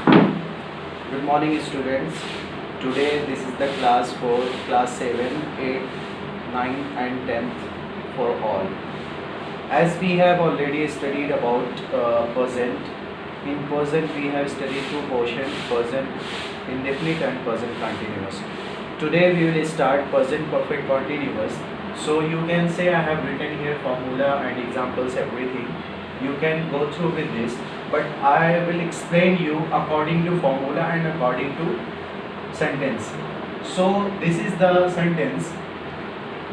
Good morning, students. Today, this is the class for class 7, 8, 9, and 10th for all. As we have already studied about present, in present we have studied two portions, present indefinite and present continuous. Today we will start present perfect continuous. So you can say I have written here formula and examples, everything. You can go through with this, but I will explain you according to formula and according to sentence. So this is the sentence.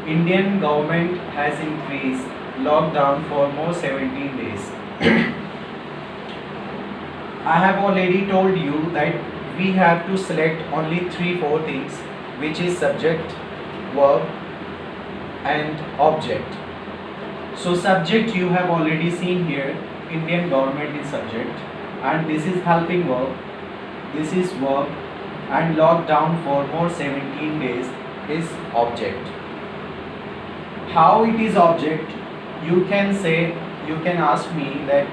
Indian government has increased lockdown for more 17 days. I have already told you that we have to select only 3-4 things, which is subject, verb and object. So subject you have already seen here, Indian government is subject, and this is helping verb, this is verb, and lockdown for more 17 days is object. How it is object? You can say, you can ask me that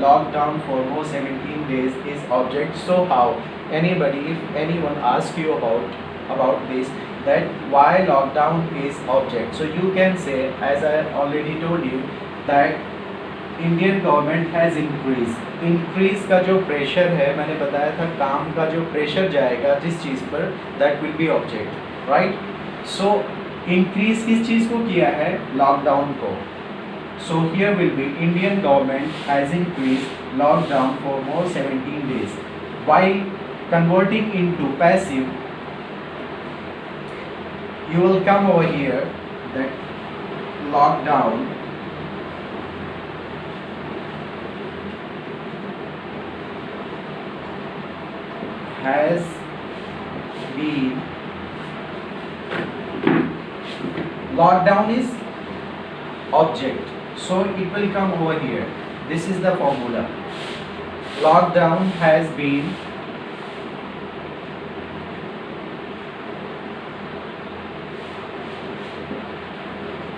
lockdown for more 17 days is object. So how? Anybody, if anyone asks you about this, that why lockdown is object, so you can say, as I already told you, that Indian government has increase का जो pressure है, मैंने बताया था काम का जो pressure जाएगा जिस चीज़ पर, that will be object, right. So increase किस चीज़ को किया है? लॉकडाउन को. So here will be Indian government has increase lockdown for more 17 days. While converting into passive, you will come over here that lockdown has been, lockdown is object, so it will come over here. This is the formula. Lockdown has been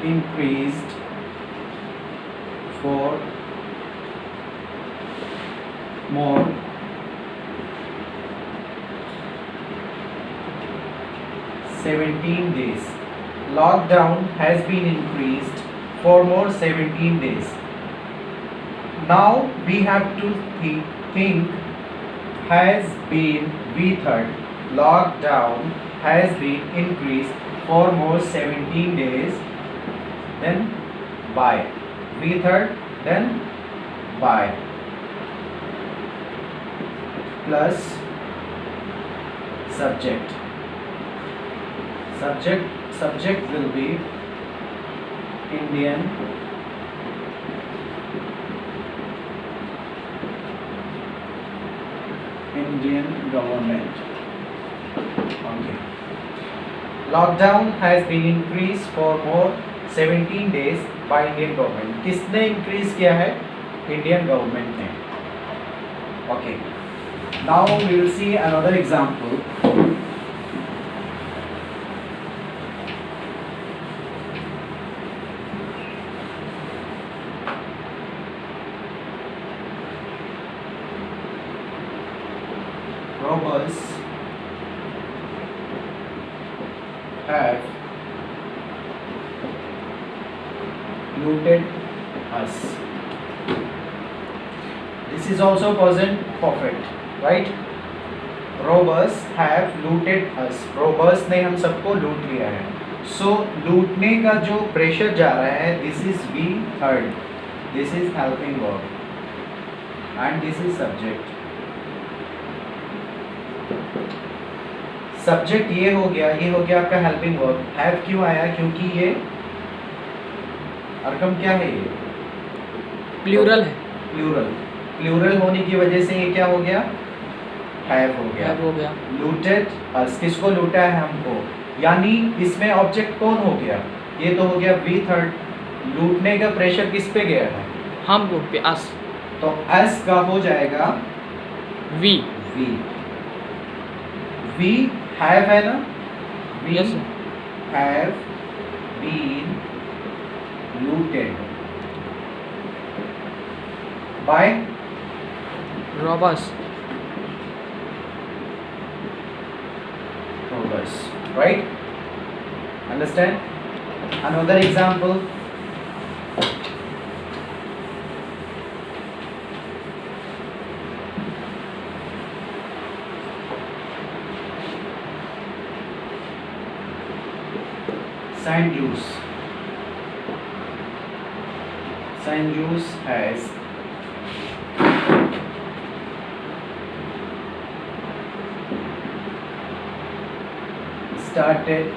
increased for more 17 days. Lockdown has been increased for more 17 days. Now we have to think has been V3rd. Lockdown has been increased for more 17 days. Then by V3rd, then by, plus subject. Subject will be Indian government. Okay. Lockdown has been increased for more 17 days by Indian government. किसने increase किया है? Indian government ने. Okay. Now we will see another example. Robbers have looted us. This is also present perfect, right? Robbers have looted us. Robbers ने हम सबको लूट लिया है. So लूटने का जो प्रेशर जा रहा है, this is V3rd. This is helping verb and this is subject. Subject ये हो गया आपका हेल्पिंग वर्ब. हैव क्यों आया? क्योंकि ये रकम क्या है? ये प्लूरल है. प्लूरल होने की वजह से ये क्या हो गया? हैव हो गया. लूटेड अस, किसको लूटा है? हमको. यानी इसमें ऑब्जेक्ट कौन हो गया? ये तो हो गया V3rd. लूटने का प्रेशर किस पे गया है? हम लोग पे, अस. तो अस का हो जाएगा वी. हैव है ना? Yes, sir. have been looted by robbers. universe, right? Understand? Another example. Sand juice. Sand juice has started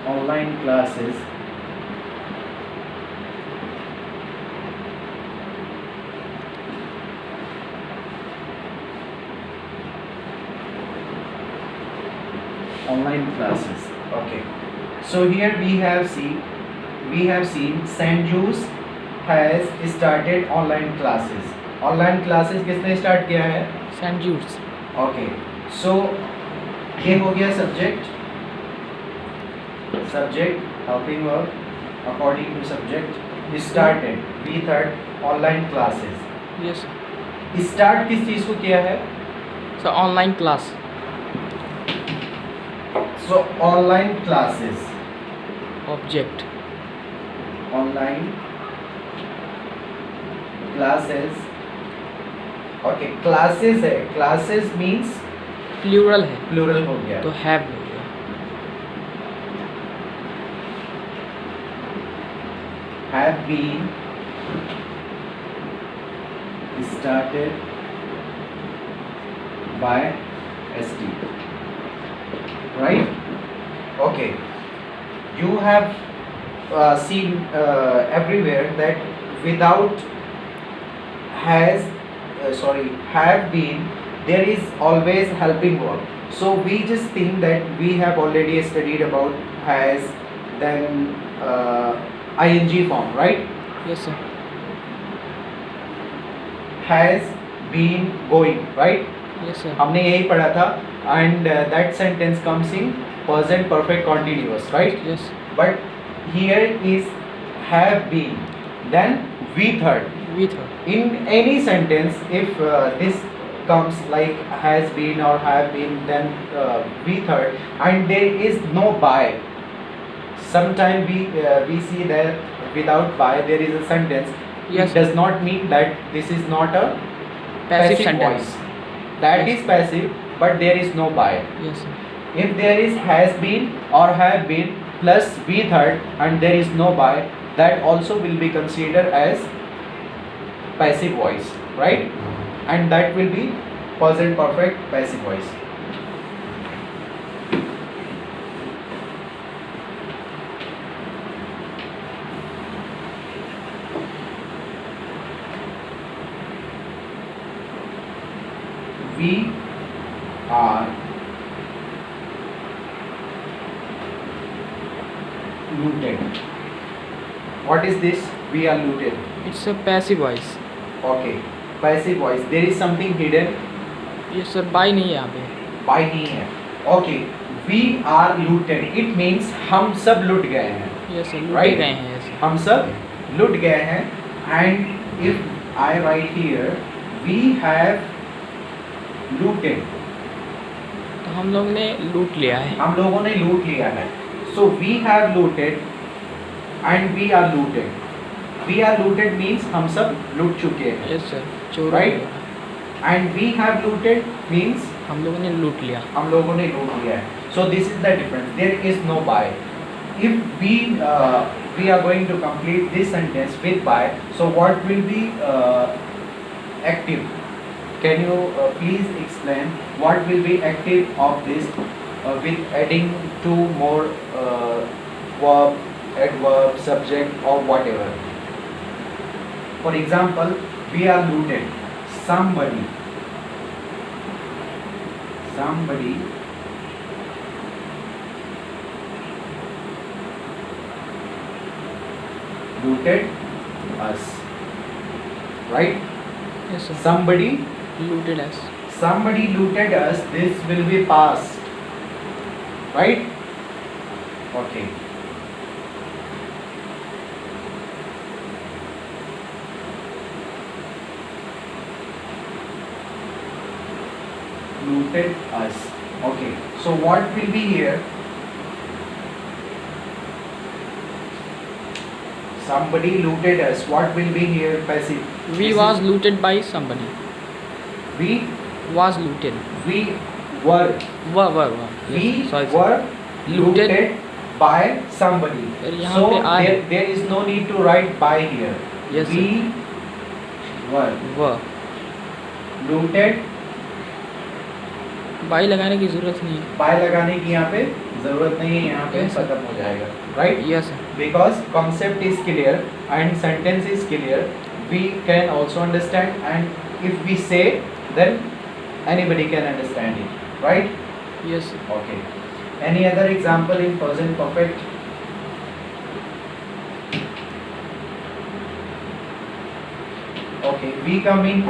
online classes okay. So here we have seen Sand Juice has started online classes. Online classes किसने start किया है? Sand dunes. Okay. So ये हो गया subject helping verb according to subject started V3rd online classes. Yes sir. Start किस चीज को किया है? So online class. So online classes. Object. Online classes. Okay, classes है. Classes means Plural है plural हो गया. तो have हो गया. Have been started by ST. Right? Okay. You have seen everywhere that without have been, there is always helping verb. So we just think that we have already studied about has, then ing form, right? Yes sir. Has been going, right? Yes sir. हमने यही पढ़ा था. And that sentence comes in present perfect continuous, right? Yes. But here is have been, then V3rd. With her. In any sentence, if this comes like has been or have been, then V3rd, and there is no by. Sometimes we see that without by there is a sentence. Yes. It does not mean that this is not a Passive sentence. voice. That Yes. is passive, but there is no by. Yes sir. If there is has been or have been plus V3rd and there is no by, that also will be considered as passive voice, right? And that will be present perfect passive voice. We are looted. What is this? We are looted. It's a passive voice. Okay. Passive voice. There is something hidden. Yes sir. By नहीं है यहाँ पे. By नहीं है. Okay. We are looted. It means हम सब लुट गए हैं. Yes sir. लूटे Right? गए हैं. Yes sir. हम सब लुट गए हैं. And if I write here, we have looted. तो हम लोग ने लूट लिया है. हम लोगों ने लूट लिया है. So we have looted and we are looted. We are looted means हम सब लूट चुके हैं. Yes sir. चोर Right? हो गया. And we have looted means हम लोगों ने लूट लिया. हम लोगों ने लूट लिया है. So this is the difference. There is no by. If we are going to complete this sentence with by, so what will be active? Can you please explain what will be active of this with adding two more verb, adverb, subject or whatever? For example, we are looted. Somebody looted us, right? Yes sir. Somebody Looted us. looted us. This will be past, right? Okay. looted us. Okay, so what will be here? Somebody looted us. What will be here? Passive. We This was is- looted by somebody. we Was looted. we were were. we Yes, sorry. were Looted. looted by somebody. फिर यहाँ So पे I है. there is no need to write by here. Yes, We were were. looted. By लगाने की जरूरत नहीं है. by लगाने की यहाँ पे जरूरत नहीं है. यहाँ पे Yes. खत्म हो जाएगा. Right? Yes. Because concept is clear and sentence is clear, we can also understand, and if we say, then anybody can understand it, right? Yes. Okay. Any other example in present perfect? Okay, we come in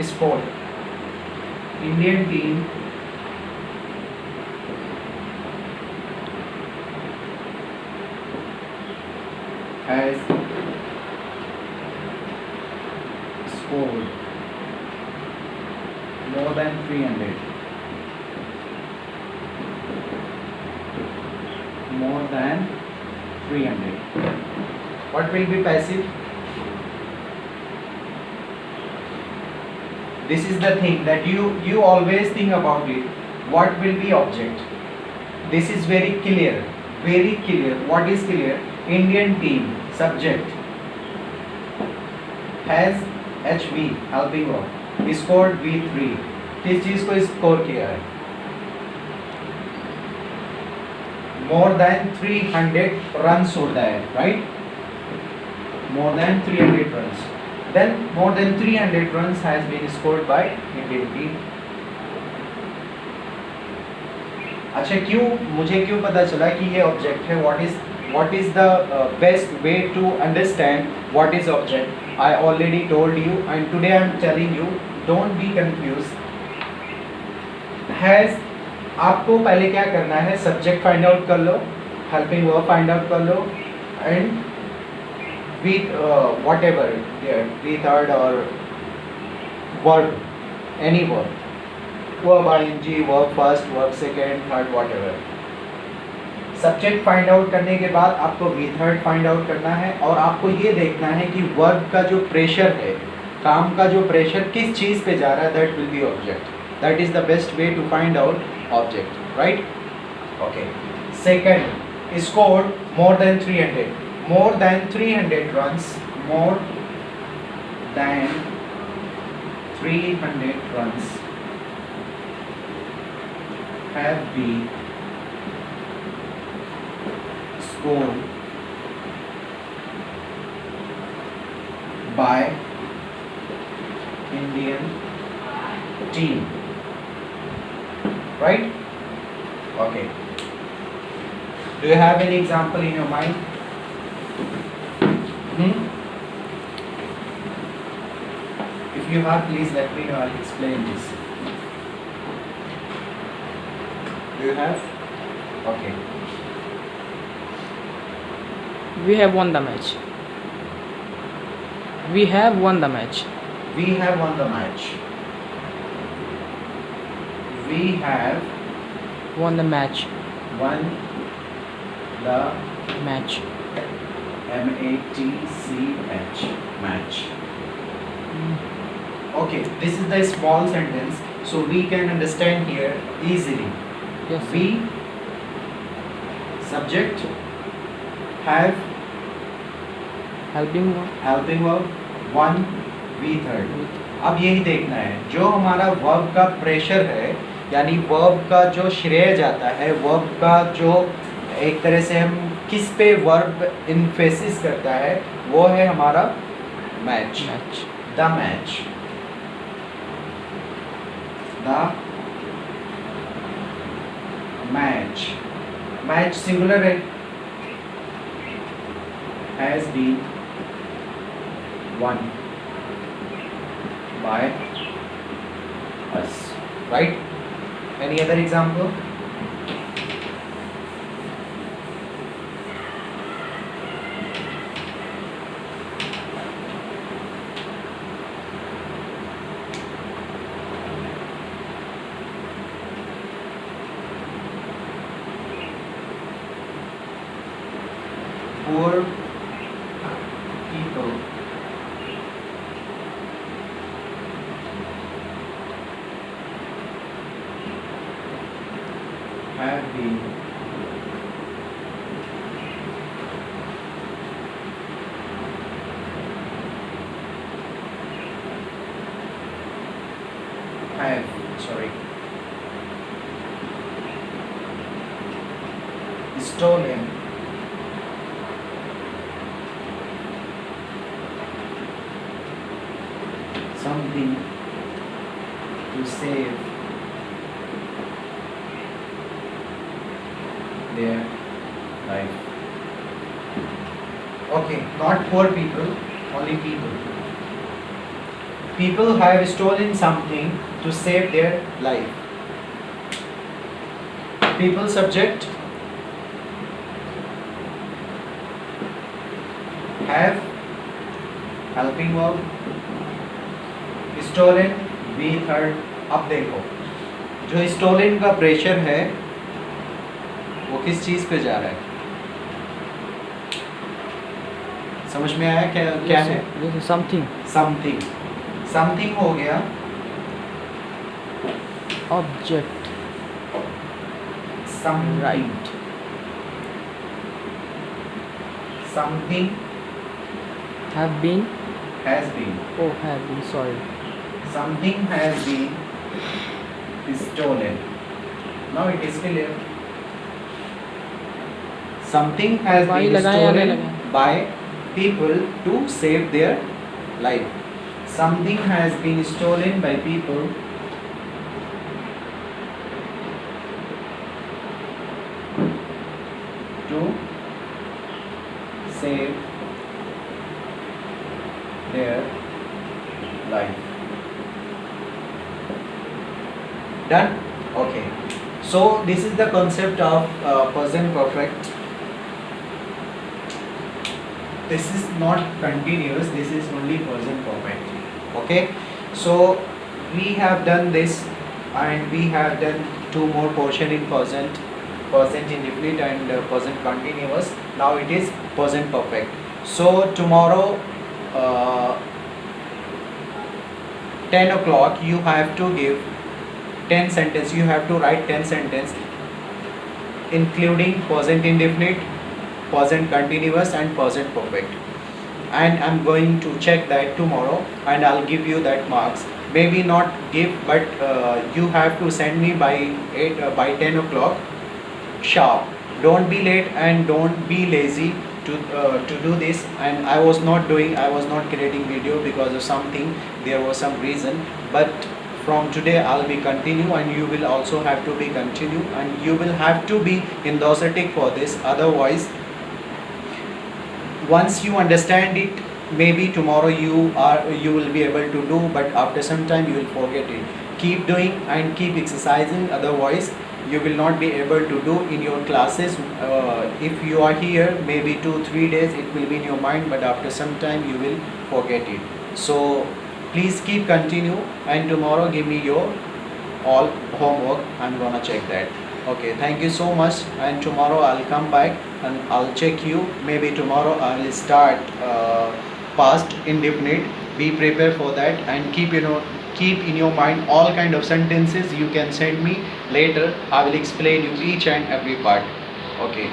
sport. Indian team has scored more than 300. More than 300. What will be passive? This is the thing that you always think about it. What will be object? This is very clear. Very clear. What is clear? Indian team subject has HV helping verb scored V3. किस चीज को score किया है? More than 300 runs होता है, right? More than 300 runs. Then more than 300 runs has been scored by Indian team. अच्छा, मुझे क्यों पता चला कि ये ऑब्जेक्ट है? What is the best way to understand what is object? I already told you, and today I am telling you, don't be confused. Has आपको पहले क्या करना है? सब्जेक्ट फाइंड आउट कर लो, हेल्पिंग वर्ब फाइंड आउट कर लो, and with whatever the third or verb, any verb ing, verb first, verb second, third, whatever. Subject find out करने के बाद आपको वी थर्ड फाइंड आउट करना है, और आपको ये देखना है कि वर्ब का जो प्रेशर है, काम का जो प्रेशर किस चीज़ पे जा रहा है, that will be object. That is the best way to find out object, right? Okay. Second, scored more than 300. More than 300 runs. More than 300 runs have been scored by Indian team. Right? Okay. Do you have any example in your mind? If you have, please let me know. I'll explain this. Do you have? Okay. We have won the match. We have won the match. We have won the match. We have Won the match. won the Match. match. Match. Okay, this is the small sentence, so we can understand here easily. Yes. We subject have Helping verb. helping verb one we third. अब यही देखना है, जो हमारा verb का pressure है, यानी verb का जो श्रेय जाता है, वर्ब का जो एक तरह से हम किस पे वर्ब इन्फेसिस करता है, वो है हमारा match. Match. The match. The match. Match singular है. Has been won by us. Right? Any other example? poor people have been stolen something to save their life. Okay, not poor people, only people. People have stolen something to save their life. People subject have helping verb, stolen be third. अब देखो जो stolen का pressure है वो किस चीज पे जा रहा है, समझ में आया क्या क्या है? समथिंग समथिंग समथिंग हो गया object some right something have been has been, oh have been sorry something has been stolen. Now it is clear. Something has Why been लगाया या नहीं stolen लगाया? by people to save their life. Something has been stolen by people to save their life. Done? Okay. So this is the concept of present perfect. This is not continuous, this is only present perfect. Okay. So we have done this and we have done two more portion in present, present indefinite and present continuous. Now it is present perfect. So tomorrow 10 o'clock you have to give 10 sentences. You have to write 10 sentences including present indefinite, present continuous and present perfect, and I'm going to check that tomorrow and I'll give you that marks. Maybe not give, but you have to send me by 10 o'clock sharp. Don't be late and don't be lazy to do this. And I was not creating video because of something, there was some reason, but from today I'll be continue and you will also have to be continue and you will have to be enthusiastic for this. Otherwise, once you understand it, maybe tomorrow you will be able to do, but after some time you will forget it. Keep doing and keep exercising, otherwise you will not be able to do in your classes. If you are here maybe 2-3 days it will be in your mind, but after some time you will forget it. So please keep continue and tomorrow give me your all homework. I'm gonna check that. Okay, thank you so much, and tomorrow I'll come back and I'll check you. Maybe tomorrow I'll start past indefinite. Be prepared for that and keep in your mind all kind of sentences. You can send me later. I will explain you each and every part. Okay.